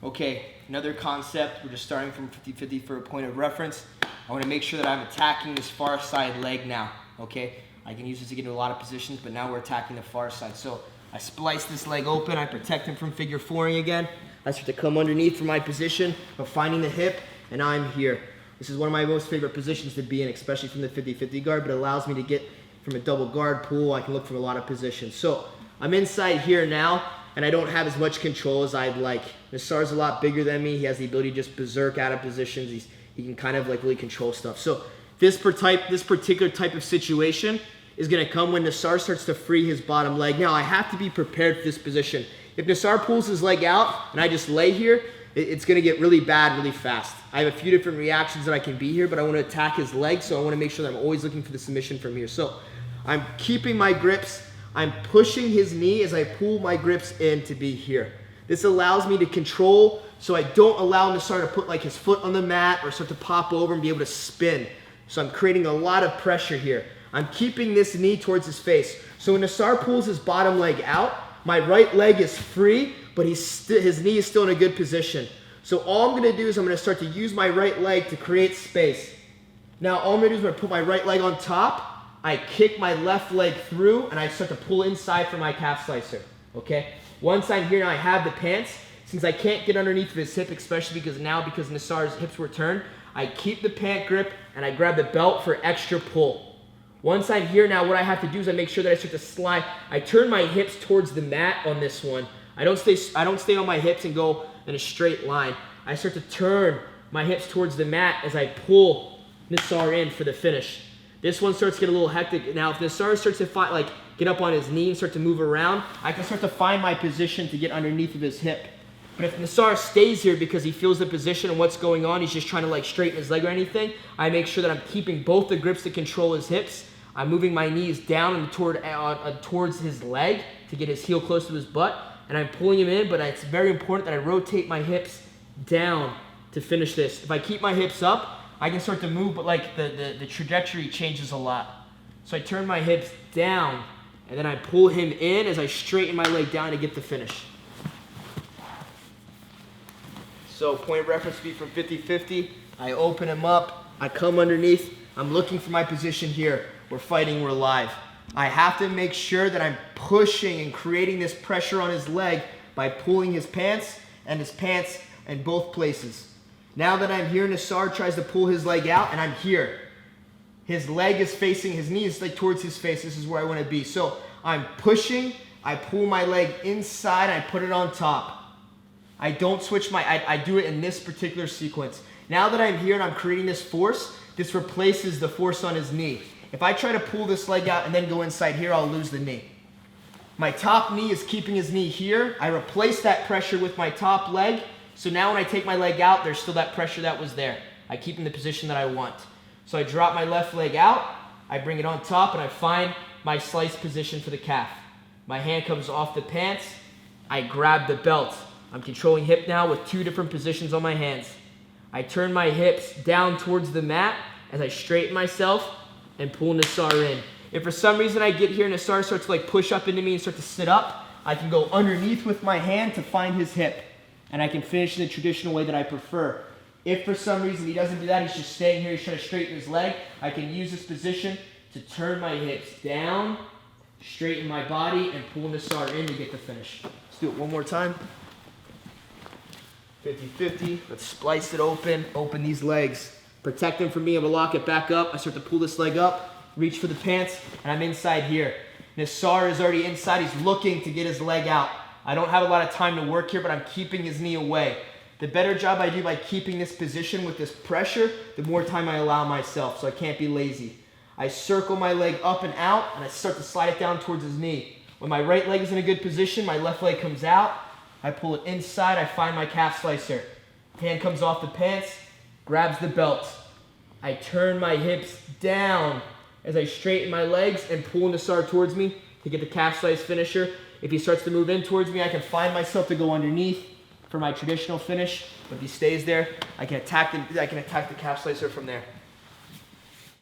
Okay, another concept. We're just starting from 50-50 for a point of reference. I want to make sure that I'm attacking this far side leg now, okay? I can use this to get into a lot of positions, but now we're attacking the far side. So I splice this leg open, I protect him from figure fouring again. I start to come underneath for my position of finding the hip, and I'm here. This is one of my most favorite positions to be in, especially from the 50-50 guard, but it allows me to get from a double guard pull. I can look from a lot of positions. So I'm inside here now, and I don't have as much control as I'd like. Nassar's a lot bigger than me. He has the ability to just berserk out of positions. He can kind of like really control stuff. So this particular type of situation is going to come when Nassar starts to free his bottom leg. Now I have to be prepared for this position. If Nassar pulls his leg out and I just lay here, it's going to get really bad really fast. I have a few different reactions that I can be here, but I want to attack his leg, so I want to make sure that I'm always looking for the submission from here. So I'm keeping my grips. I'm pushing his knee as I pull my grips in to be here. This allows me to control so I don't allow Nassar to put like his foot on the mat or start to pop over and be able to spin. So I'm creating a lot of pressure here. I'm keeping this knee towards his face. So when Nassar pulls his bottom leg out, my right leg is free, but his knee is still in a good position. So all I'm going to do is I'm going to start to use my right leg to create space. Now all I'm going to do is I'm going to put my right leg on top. I kick my left leg through, and I start to pull inside for my calf slicer, okay? Once I'm here, now I have the pants. Since I can't get underneath of his hip, especially because Nassar's hips were turned, I keep the pant grip, and I grab the belt for extra pull. Once I'm here now, what I have to do is I make sure that I start to slide. I turn my hips towards the mat on this one. I don't stay on my hips and go in a straight line. I start to turn my hips towards the mat as I pull Nassar in for the finish. This one starts to get a little hectic. Now, if Nassar starts to get up on his knee and start to move around, I can start to find my position to get underneath of his hip. But if Nassar stays here because he feels the position and what's going on, he's just trying to like straighten his leg or anything, I make sure that I'm keeping both the grips to control his hips. I'm moving my knees down and towards his leg to get his heel close to his butt, and I'm pulling him in, but it's very important that I rotate my hips down to finish this. If I keep my hips up, I can start to move, but like the trajectory changes a lot. So I turn my hips down, and then I pull him in as I straighten my leg down to get the finish. So point of reference to be from 50-50. I open him up, I come underneath, I'm looking for my position here. We're fighting, we're live. I have to make sure that I'm pushing and creating this pressure on his leg by pulling his pants in both places. Now that I'm here, Nassar tries to pull his leg out, and I'm here. His leg is facing, his knee is like towards his face. This is where I want to be. So I'm pushing, I pull my leg inside, I put it on top. I don't switch I do it in this particular sequence. Now that I'm here and I'm creating this force, this replaces the force on his knee. If I try to pull this leg out and then go inside here, I'll lose the knee. My top knee is keeping his knee here. I replace that pressure with my top leg. So now when I take my leg out, there's still that pressure that was there. I keep in the position that I want. So I drop my left leg out, I bring it on top, and I find my slice position for the calf. My hand comes off the pants, I grab the belt. I'm controlling hip now with two different positions on my hands. I turn my hips down towards the mat as I straighten myself and pull Nassar in. If for some reason I get here and Nassar starts to like push up into me and start to sit up, I can go underneath with my hand to find his hip. And I can finish in the traditional way that I prefer. If for some reason he doesn't do that, he's just staying here, he's trying to straighten his leg, I can use this position to turn my hips down, straighten my body, and pull Nassar in to get the finish. Let's do it one more time. 50-50, let's splice it open these legs. Protect them from being able to lock it back up. I start to pull this leg up, reach for the pants, and I'm inside here. Nassar is already inside, he's looking to get his leg out. I don't have a lot of time to work here, but I'm keeping his knee away. The better job I do by keeping this position with this pressure, the more time I allow myself, so I can't be lazy. I circle my leg up and out, and I start to slide it down towards his knee. When my right leg is in a good position, my left leg comes out. I pull it inside, I find my calf slicer. Hand comes off the pants, grabs the belt. I turn my hips down as I straighten my legs and pull Nassar towards me to get the calf slice finisher. If he starts to move in towards me, I can find myself to go underneath for my traditional finish. But if he stays there, I can attack the calf slicer from there.